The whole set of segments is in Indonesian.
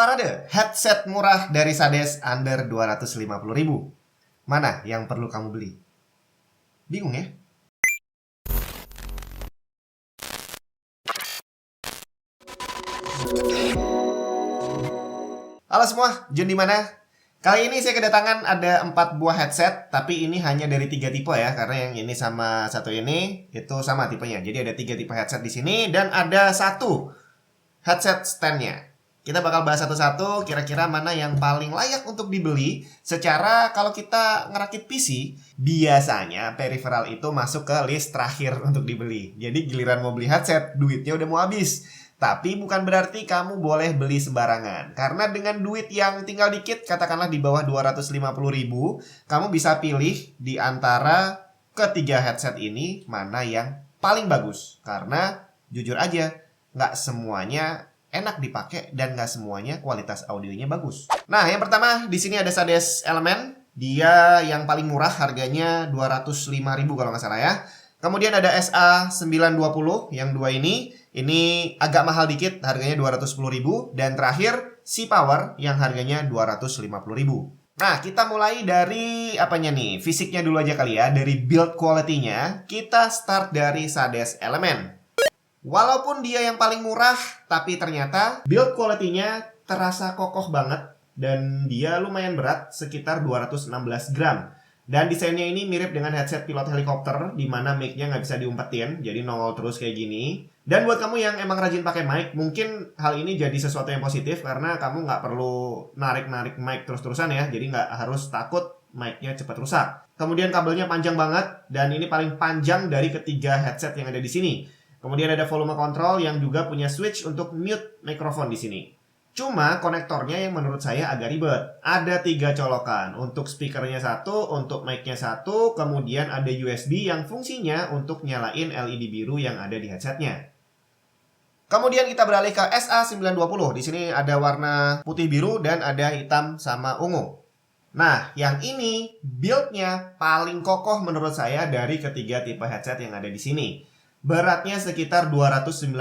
Parade headset murah dari Sades under 250.000. Mana yang perlu kamu beli? Bingung ya? Halo semua, Jun di mana? Kali ini saya kedatangan ada 4 buah headset, tapi ini hanya dari 3 tipe ya, karena yang ini sama satu ini itu sama tipenya. Jadi ada 3 tipe headset di sini dan ada satu headset standnya. Kita bakal bahas satu-satu kira-kira mana yang paling layak untuk dibeli. Secara kalau kita ngerakit PC, biasanya peripheral itu masuk ke list terakhir untuk dibeli. Jadi giliran mau beli headset, duitnya udah mau habis. Tapi bukan berarti kamu boleh beli sembarangan. Karena dengan duit yang tinggal dikit, katakanlah di bawah 250.000, kamu bisa pilih di antara ketiga headset ini mana yang paling bagus. Karena jujur aja, nggak semuanya enak dipakai dan nggak semuanya kualitas audionya bagus. Nah, yang pertama di sini ada Sades Element. Dia yang paling murah, harganya 205.000 kalau nggak salah ya. Kemudian ada SA920 yang dua ini. Ini agak mahal dikit, harganya 210.000. Dan terakhir C-Power yang harganya 250.000. Nah, kita mulai dari apanya nih? Fisiknya dulu aja kali ya. Dari build quality-nya, kita start dari Sades Element. Walaupun dia yang paling murah, tapi ternyata build quality-nya terasa kokoh banget. Dan dia lumayan berat, sekitar 216 gram. Dan desainnya ini mirip dengan headset pilot helikopter, di mana mic-nya nggak bisa diumpetin, jadi nongol terus kayak gini. Dan buat kamu yang emang rajin pakai mic, mungkin hal ini jadi sesuatu yang positif, karena kamu nggak perlu narik-narik mic terus-terusan ya, jadi nggak harus takut mic-nya cepat rusak. Kemudian kabelnya panjang banget, dan ini paling panjang dari ketiga headset yang ada di sini. Kemudian ada volume control yang juga punya switch untuk mute mikrofon di sini. Cuma konektornya yang menurut saya agak ribet. Ada 3 colokan. Untuk speakernya satu, untuk mic-nya satu, kemudian ada USB yang fungsinya untuk nyalain LED biru yang ada di headsetnya. Kemudian kita beralih ke SA920. Di sini ada warna putih biru dan ada hitam sama ungu. Nah, yang ini build-nya paling kokoh menurut saya dari ketiga tipe headset yang ada di sini. Beratnya sekitar 295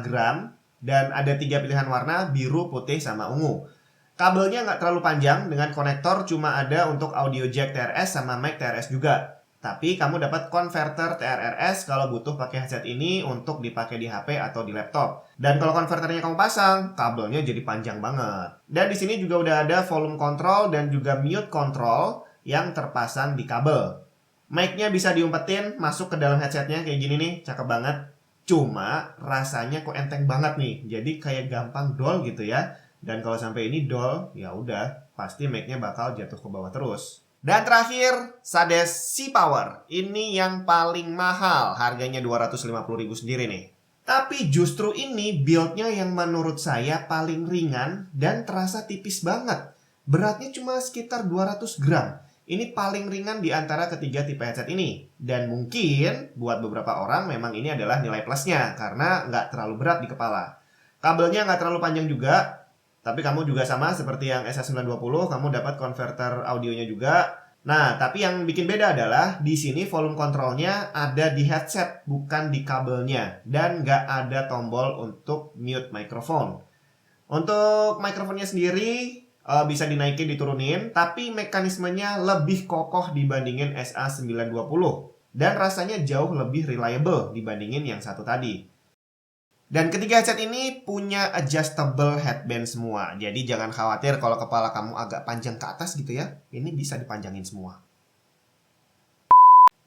gram dan ada 3 pilihan warna, biru, putih, sama ungu. Kabelnya nggak terlalu panjang, dengan konektor cuma ada untuk audio jack TRS sama mic TRS juga. Tapi kamu dapat konverter TRRS kalau butuh pakai headset ini untuk dipakai di HP atau di laptop. Dan kalau konverternya kamu pasang, kabelnya jadi panjang banget. Dan di sini juga udah ada volume control dan juga mute control yang terpasang di kabel. Mic-nya bisa diumpetin masuk ke dalam headsetnya kayak gini nih, cakep banget. Cuma rasanya kok enteng banget nih, jadi kayak gampang dol gitu ya. Dan kalau sampai ini dol, ya udah pasti mic-nya bakal jatuh ke bawah terus. Dan terakhir, Sades C-Power. Ini yang paling mahal, harganya 250.000 sendiri nih. Tapi justru ini build-nya yang menurut saya paling ringan dan terasa tipis banget. Beratnya cuma sekitar 200 gram. Ini paling ringan di antara ketiga tipe headset ini. Dan mungkin buat beberapa orang memang ini adalah nilai plusnya, karena nggak terlalu berat di kepala. Kabelnya nggak terlalu panjang juga, tapi kamu juga sama seperti yang SA920, kamu dapat konverter audionya juga. Nah, tapi yang bikin beda adalah di sini volume kontrolnya ada di headset, bukan di kabelnya. Dan nggak ada tombol untuk mute microphone. Untuk mikrofonnya sendiri, bisa dinaikin diturunin, tapi mekanismenya lebih kokoh dibandingin SA920 dan rasanya jauh lebih reliable dibandingin yang satu tadi. Dan ketiga headset ini punya adjustable headband semua, jadi jangan khawatir kalau kepala kamu agak panjang ke atas gitu ya, ini bisa dipanjangin semua.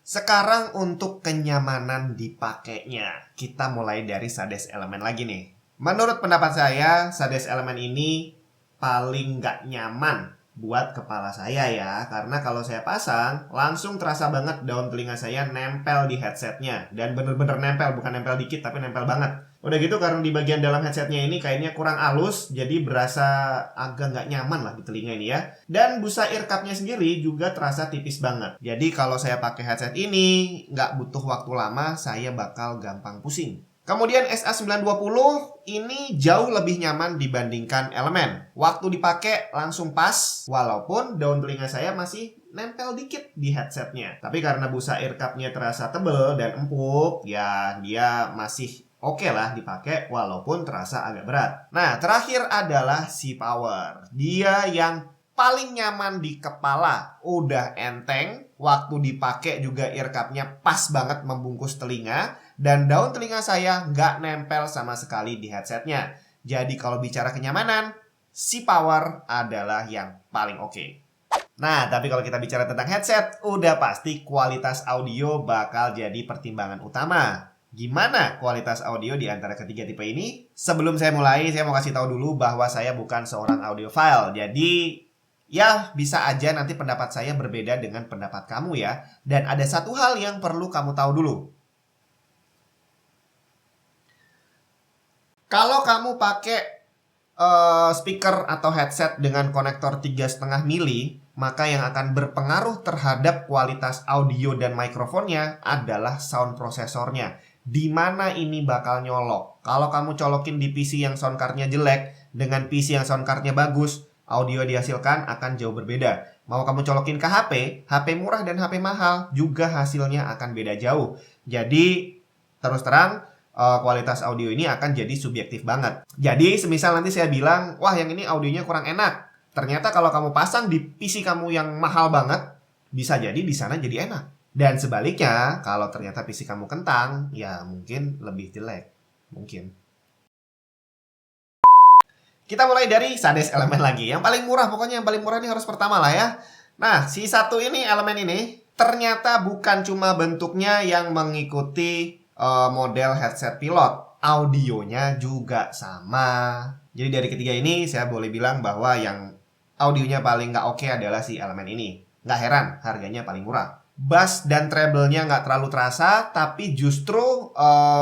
Sekarang untuk kenyamanan dipakainya, kita mulai dari Sades Element lagi nih. Menurut pendapat saya, Sades Element ini paling nggak nyaman buat kepala saya ya, karena kalau saya pasang langsung terasa banget daun telinga saya nempel di headsetnya, dan bener-bener nempel, bukan nempel dikit tapi nempel banget. Udah gitu karena di bagian dalam headsetnya ini kayaknya kurang halus, jadi berasa agak nggak nyaman lah di telinga ini ya. Dan busa earcupnya sendiri juga terasa tipis banget, jadi kalau saya pakai headset ini nggak butuh waktu lama, saya bakal gampang pusing. Kemudian SA920 ini jauh lebih nyaman dibandingkan Element. Waktu dipakai langsung pas, walaupun daun telinga saya masih nempel dikit di headsetnya. Tapi karena busa earcupnya terasa tebel dan empuk, ya dia masih oke lah dipakai walaupun terasa agak berat. Nah, terakhir adalah SeaPower. Dia yang paling nyaman di kepala, udah enteng, waktu dipakai juga ear cup-nya pas banget membungkus telinga, dan daun telinga saya nggak nempel sama sekali di headsetnya. Jadi kalau bicara kenyamanan, SeaPower adalah yang paling oke. Nah, tapi kalau kita bicara tentang headset, udah pasti kualitas audio bakal jadi pertimbangan utama. Gimana kualitas audio di antara ketiga tipe ini? Sebelum saya mulai, saya mau kasih tahu dulu bahwa saya bukan seorang audiophile. Jadi, ya bisa aja nanti pendapat saya berbeda dengan pendapat kamu ya. Dan ada satu hal yang perlu kamu tahu dulu. Kalau kamu pakai speaker atau headset dengan konektor 3,5 mili, maka yang akan berpengaruh terhadap kualitas audio dan mikrofonnya adalah sound prosesornya. Di mana ini bakal nyolok. Kalau kamu colokin di PC yang sound card-nya jelek dengan PC yang sound card-nya bagus, audio dihasilkan akan jauh berbeda. Mau kamu colokin ke HP murah dan HP mahal juga hasilnya akan beda jauh. Jadi terus terang kualitas audio ini akan jadi subjektif banget. Jadi semisal nanti saya bilang, wah yang ini audionya kurang enak. Ternyata kalau kamu pasang di PC kamu yang mahal banget, bisa jadi di sana jadi enak. Dan sebaliknya, kalau ternyata PC kamu kentang, ya mungkin lebih jelek. Mungkin. Kita mulai dari Sades elemen lagi. Yang paling murah, pokoknya yang paling murah ini harus pertama lah ya. Nah, si satu ini, elemen ini, ternyata bukan cuma bentuknya yang mengikuti model headset pilot. Audionya juga sama. Jadi dari ketiga ini, saya boleh bilang bahwa yang audionya paling nggak oke adalah si elemen ini. Nggak heran, harganya paling murah. Bass dan treble-nya nggak terlalu terasa, tapi justru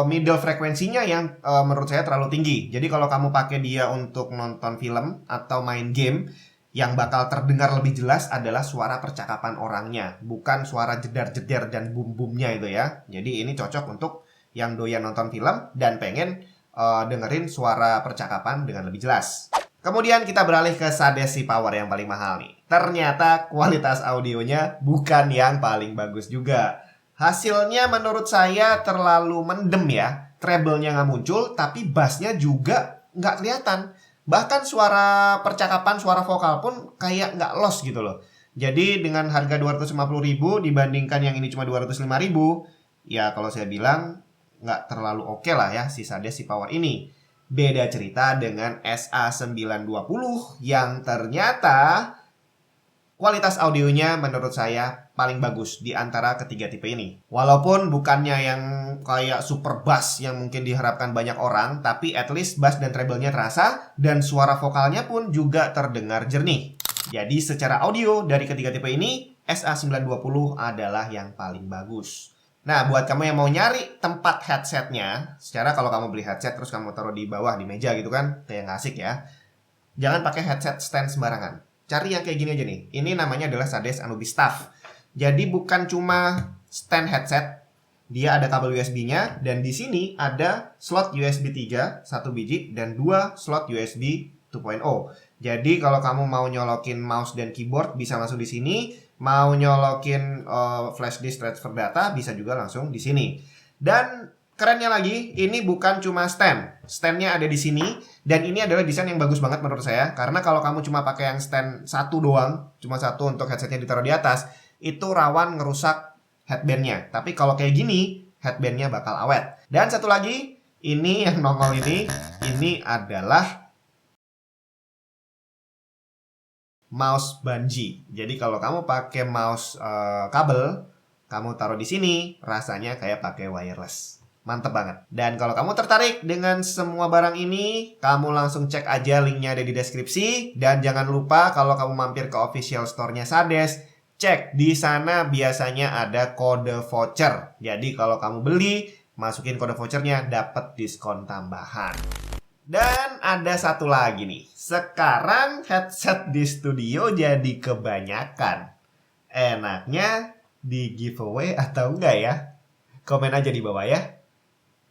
middle frekuensinya yang menurut saya terlalu tinggi. Jadi kalau kamu pakai dia untuk nonton film atau main game, yang bakal terdengar lebih jelas adalah suara percakapan orangnya, bukan suara jedar-jedar dan boom-boomnya itu ya. Jadi ini cocok untuk yang doyan nonton film dan pengen dengerin suara percakapan dengan lebih jelas. Kemudian kita beralih ke Sades SeaPower yang paling mahal nih. Ternyata kualitas audionya bukan yang paling bagus juga. Hasilnya menurut saya terlalu mendem ya. Treble-nya nggak muncul, tapi bass-nya juga nggak kelihatan. Bahkan suara percakapan, suara vokal pun kayak nggak loss gitu loh. Jadi dengan harga 250.000 dibandingkan yang ini cuma 205.000, ya kalau saya bilang nggak terlalu oke lah ya si Sades SeaPower ini. Beda cerita dengan SA920 yang ternyata kualitas audionya menurut saya paling bagus di antara ketiga tipe ini. Walaupun bukannya yang kayak super bass yang mungkin diharapkan banyak orang, tapi at least bass dan treble-nya terasa dan suara vokalnya pun juga terdengar jernih. Jadi secara audio dari ketiga tipe ini, SA920 adalah yang paling bagus. Nah, buat kamu yang mau nyari tempat headsetnya, secara kalau kamu beli headset terus kamu taruh di bawah, di meja gitu kan, kayak nggak asik ya. Jangan pakai headset stand sembarangan. Cari yang kayak gini aja nih. Ini namanya adalah Sades Anubis Staff. Jadi bukan cuma stand headset, dia ada kabel USB-nya, dan di sini ada slot USB 3, 1 biji, dan 2 slot USB 2.0. Jadi kalau kamu mau nyolokin mouse dan keyboard bisa langsung di sini. Mau nyolokin flash disk transfer data bisa juga langsung di sini. Dan kerennya lagi, ini bukan cuma stand. Standnya ada di sini dan ini adalah desain yang bagus banget menurut saya. Karena kalau kamu cuma pakai yang stand satu doang, cuma satu untuk headsetnya ditaruh di atas, itu rawan ngerusak headbandnya. Tapi kalau kayak gini, headbandnya bakal awet. Dan satu lagi, ini yang nongol ini adalah mouse bungee. Jadi kalau kamu pakai mouse kabel, kamu taruh di sini, rasanya kayak pakai wireless. Mantep banget. Dan kalau kamu tertarik dengan semua barang ini, kamu langsung cek aja linknya ada di deskripsi. Dan jangan lupa kalau kamu mampir ke official store-nya Sades, cek di sana biasanya ada kode voucher. Jadi kalau kamu beli, masukin kode vouchernya, dapat diskon tambahan. Dan ada satu lagi nih. Sekarang headset di studio jadi kebanyakan. Enaknya di giveaway atau enggak ya? Komen aja di bawah ya.